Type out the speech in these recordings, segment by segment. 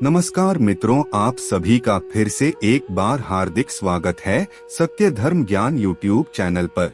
नमस्कार मित्रों, आप सभी का फिर से एक बार हार्दिक स्वागत है सत्य धर्म ज्ञान यूट्यूब चैनल पर।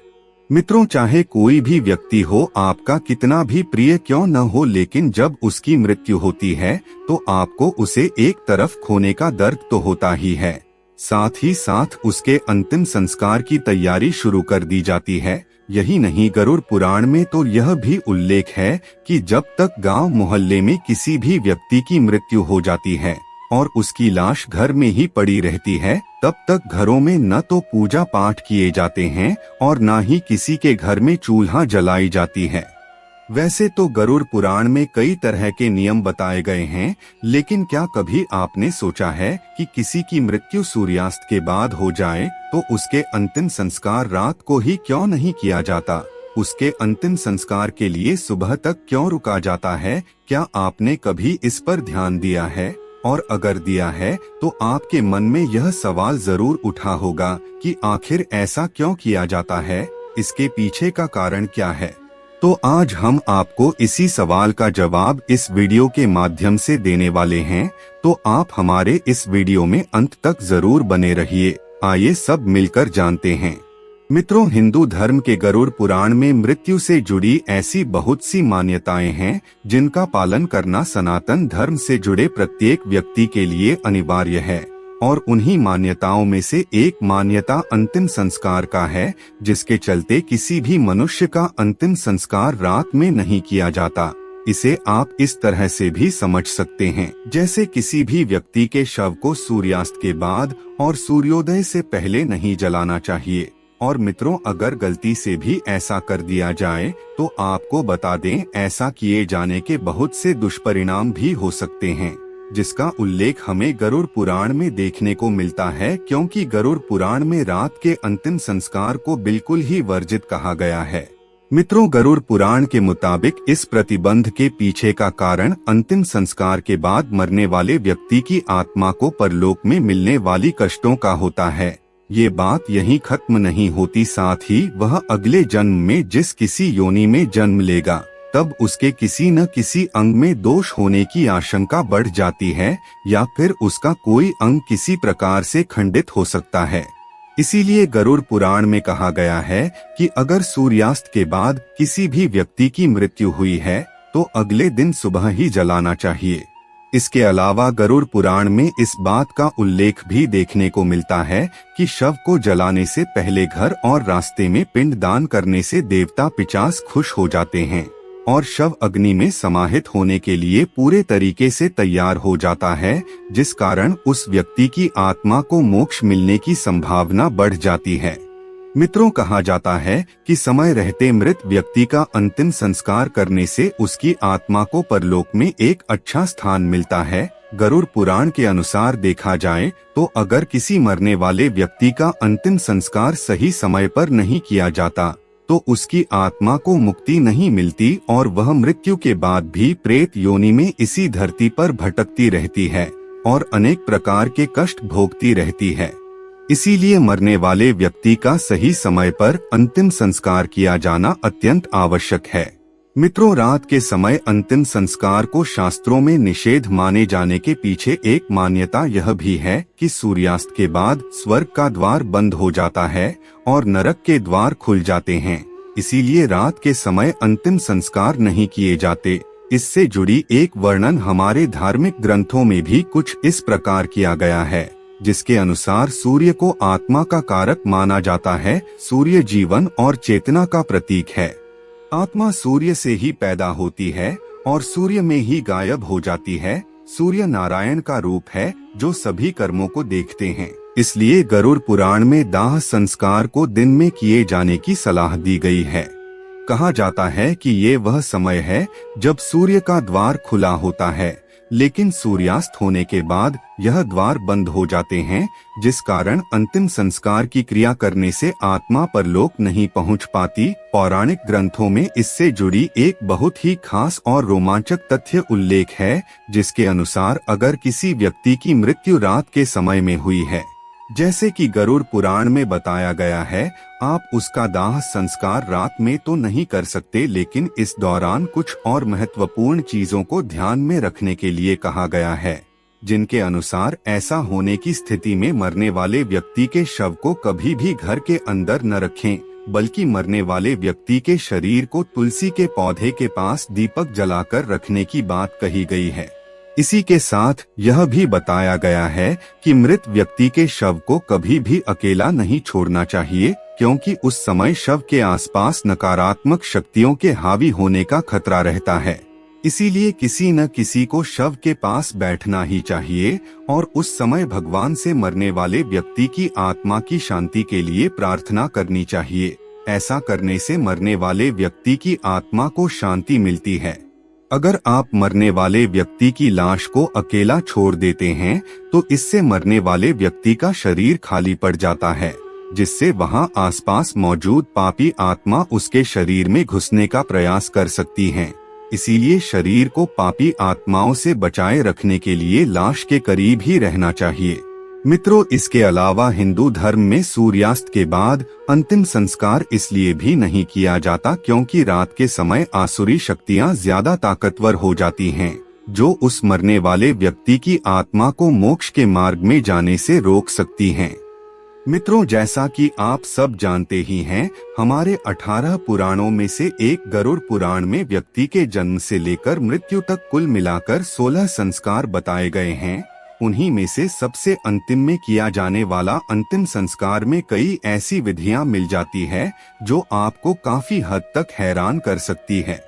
मित्रों, चाहे कोई भी व्यक्ति हो, आपका कितना भी प्रिय क्यों न हो, लेकिन जब उसकी मृत्यु होती है तो आपको उसे एक तरफ खोने का दर्द तो होता ही है। साथ ही साथ उसके अंतिम संस्कार की तैयारी शुरू कर दी जाती है। यही नहीं, गरुड़ पुराण में तो यह भी उल्लेख है कि जब तक गांव मोहल्ले में किसी भी व्यक्ति की मृत्यु हो जाती है और उसकी लाश घर में ही पड़ी रहती है, तब तक घरों में न तो पूजा पाठ किए जाते हैं और न ही किसी के घर में चूल्हा जलाई जाती है। वैसे तो गरुड़ पुराण में कई तरह के नियम बताए गए हैं, लेकिन क्या कभी आपने सोचा है कि किसी की मृत्यु सूर्यास्त के बाद हो जाए तो उसके अंतिम संस्कार रात को ही क्यों नहीं किया जाता? उसके अंतिम संस्कार के लिए सुबह तक क्यों रुका जाता है? क्या आपने कभी इस पर ध्यान दिया है? और अगर दिया है तो आपके मन में यह सवाल जरूर उठा होगा कि आखिर ऐसा क्यों किया जाता है, इसके पीछे का कारण क्या है? तो आज हम आपको इसी सवाल का जवाब इस वीडियो के माध्यम से देने वाले हैं, तो आप हमारे इस वीडियो में अंत तक जरूर बने रहिए। आइए सब मिलकर जानते हैं। मित्रों, हिंदू धर्म के गरुड़ पुराण में मृत्यु से जुड़ी ऐसी बहुत सी मान्यताएं हैं जिनका पालन करना सनातन धर्म से जुड़े प्रत्येक व्यक्ति के लिए अनिवार्य है। और उन्हीं मान्यताओं में से एक मान्यता अंतिम संस्कार का है, जिसके चलते किसी भी मनुष्य का अंतिम संस्कार रात में नहीं किया जाता। इसे आप इस तरह से भी समझ सकते हैं, जैसे किसी भी व्यक्ति के शव को सूर्यास्त के बाद और सूर्योदय से पहले नहीं जलाना चाहिए। और मित्रों, अगर गलती से भी ऐसा कर दिया जाए तो आपको बता दें, ऐसा किए जाने के बहुत से दुष्परिणाम भी हो सकते हैं, जिसका उल्लेख हमें गरुड़ पुराण में देखने को मिलता है, क्योंकि गरुड़ पुराण में रात के अंतिम संस्कार को बिल्कुल ही वर्जित कहा गया है। मित्रों, गरुड़ पुराण के मुताबिक इस प्रतिबंध के पीछे का कारण अंतिम संस्कार के बाद मरने वाले व्यक्ति की आत्मा को परलोक में मिलने वाली कष्टों का होता है। ये बात यहीं खत्म नहीं होती, साथ ही वह अगले जन्म में जिस किसी योनि में जन्म लेगा, तब उसके किसी न किसी अंग में दोष होने की आशंका बढ़ जाती है, या फिर उसका कोई अंग किसी प्रकार से खंडित हो सकता है। इसीलिए गरुड़ पुराण में कहा गया है कि अगर सूर्यास्त के बाद किसी भी व्यक्ति की मृत्यु हुई है तो अगले दिन सुबह ही जलाना चाहिए। इसके अलावा गरुड़ पुराण में इस बात का उल्लेख भी देखने को मिलता है कि शव को जलाने से पहले घर और रास्ते में पिंड दान करने से देवता पिचास खुश हो जाते हैं और शव अग्नि में समाहित होने के लिए पूरे तरीके से तैयार हो जाता है, जिस कारण उस व्यक्ति की आत्मा को मोक्ष मिलने की संभावना बढ़ जाती है। मित्रों, कहा जाता है कि समय रहते मृत व्यक्ति का अंतिम संस्कार करने से उसकी आत्मा को परलोक में एक अच्छा स्थान मिलता है। गरुड़ पुराण के अनुसार देखा जाए तो अगर किसी मरने वाले व्यक्ति का अंतिम संस्कार सही समय पर नहीं किया जाता तो उसकी आत्मा को मुक्ति नहीं मिलती और वह मृत्यु के बाद भी प्रेत योनि में इसी धरती पर भटकती रहती है और अनेक प्रकार के कष्ट भोगती रहती है। इसीलिए मरने वाले व्यक्ति का सही समय पर अंतिम संस्कार किया जाना अत्यंत आवश्यक है। मित्रों, रात के समय अंतिम संस्कार को शास्त्रों में निषेध माने जाने के पीछे एक मान्यता यह भी है कि सूर्यास्त के बाद स्वर्ग का द्वार बंद हो जाता है और नरक के द्वार खुल जाते हैं। इसीलिए रात के समय अंतिम संस्कार नहीं किए जाते। इससे जुड़ी एक वर्णन हमारे धार्मिक ग्रंथों में भी कुछ इस प्रकार किया गया है, जिसके अनुसार सूर्य को आत्मा का कारक माना जाता है। सूर्य जीवन और चेतना का प्रतीक है। आत्मा सूर्य से ही पैदा होती है और सूर्य में ही गायब हो जाती है। सूर्य नारायण का रूप है जो सभी कर्मों को देखते हैं। इसलिए गरुड़ पुराण में दाह संस्कार को दिन में किए जाने की सलाह दी गई है। कहा जाता है कि ये वह समय है जब सूर्य का द्वार खुला होता है, लेकिन सूर्यास्त होने के बाद यह द्वार बंद हो जाते हैं, जिस कारण अंतिम संस्कार की क्रिया करने से आत्मा परलोक नहीं पहुंच पाती। पौराणिक ग्रंथों में इससे जुड़ी एक बहुत ही खास और रोमांचक तथ्य उल्लेख है, जिसके अनुसार अगर किसी व्यक्ति की मृत्यु रात के समय में हुई है, जैसे कि गरुड़ पुराण में बताया गया है, आप उसका दाह संस्कार रात में तो नहीं कर सकते, लेकिन इस दौरान कुछ और महत्वपूर्ण चीजों को ध्यान में रखने के लिए कहा गया है। जिनके अनुसार ऐसा होने की स्थिति में मरने वाले व्यक्ति के शव को कभी भी घर के अंदर न रखें, बल्कि मरने वाले व्यक्ति के शरीर को तुलसी के पौधे के पास दीपक जलाकर रखने की बात कही गई है। इसी के साथ यह भी बताया गया है कि मृत व्यक्ति के शव को कभी भी अकेला नहीं छोड़ना चाहिए, क्योंकि उस समय शव के आसपास नकारात्मक शक्तियों के हावी होने का खतरा रहता है। इसीलिए किसी न किसी को शव के पास बैठना ही चाहिए और उस समय भगवान से मरने वाले व्यक्ति की आत्मा की शांति के लिए प्रार्थना करनी चाहिए। ऐसा करने से मरने वाले व्यक्ति की आत्मा को शांति मिलती है। अगर आप मरने वाले व्यक्ति की लाश को अकेला छोड़ देते हैं तो इससे मरने वाले व्यक्ति का शरीर खाली पड़ जाता है, जिससे वहां आसपास मौजूद पापी आत्मा उसके शरीर में घुसने का प्रयास कर सकती हैं। इसीलिए शरीर को पापी आत्माओं से बचाए रखने के लिए लाश के करीब ही रहना चाहिए। मित्रों, इसके अलावा हिंदू धर्म में सूर्यास्त के बाद अंतिम संस्कार इसलिए भी नहीं किया जाता क्योंकि रात के समय आसुरी शक्तियां ज्यादा ताकतवर हो जाती हैं, जो उस मरने वाले व्यक्ति की आत्मा को मोक्ष के मार्ग में जाने से रोक सकती हैं। मित्रों, जैसा कि आप सब जानते ही हैं, हमारे 18 पुराणों में से एक गरुड़ पुराण में व्यक्ति के जन्म से लेकर मृत्यु तक कुल मिलाकर 16 संस्कार बताए गए हैं। उन्हीं में से सबसे अंतिम में किया जाने वाला अंतिम संस्कार में कई ऐसी विधियां मिल जाती है जो आपको काफी हद तक हैरान कर सकती है।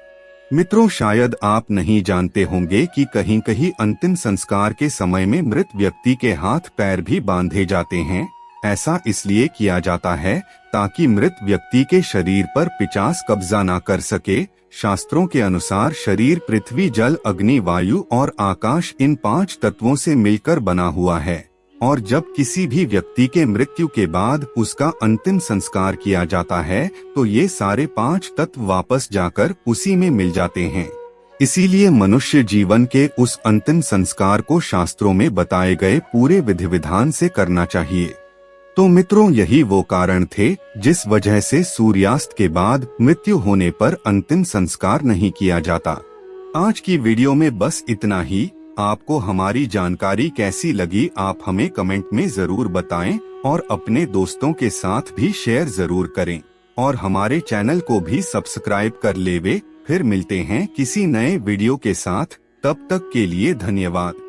मित्रों, शायद आप नहीं जानते होंगे कि कहीं कहीं अंतिम संस्कार के समय में मृत व्यक्ति के हाथ पैर भी बांधे जाते हैं। ऐसा इसलिए किया जाता है ताकि मृत व्यक्ति के शरीर पर पिशाच कब्जा न कर सके। शास्त्रों के अनुसार शरीर पृथ्वी, जल, अग्नि, वायु और आकाश इन 5 तत्वों से मिलकर बना हुआ है और जब किसी भी व्यक्ति के मृत्यु के बाद उसका अंतिम संस्कार किया जाता है तो ये सारे 5 तत्व वापस जाकर उसी में मिल जाते हैं। इसीलिए मनुष्य जीवन के उस अंतिम संस्कार को शास्त्रों में बताए गए पूरे विधि विधान से करना चाहिए। तो मित्रों, यही वो कारण थे जिस वजह से सूर्यास्त के बाद मृत्यु होने पर अंतिम संस्कार नहीं किया जाता। आज की वीडियो में बस इतना ही। आपको हमारी जानकारी कैसी लगी आप हमें कमेंट में जरूर बताएं और अपने दोस्तों के साथ भी शेयर जरूर करें और हमारे चैनल को भी सब्सक्राइब कर लेवे। फिर मिलते हैं किसी नए वीडियो के साथ, तब तक के लिए धन्यवाद।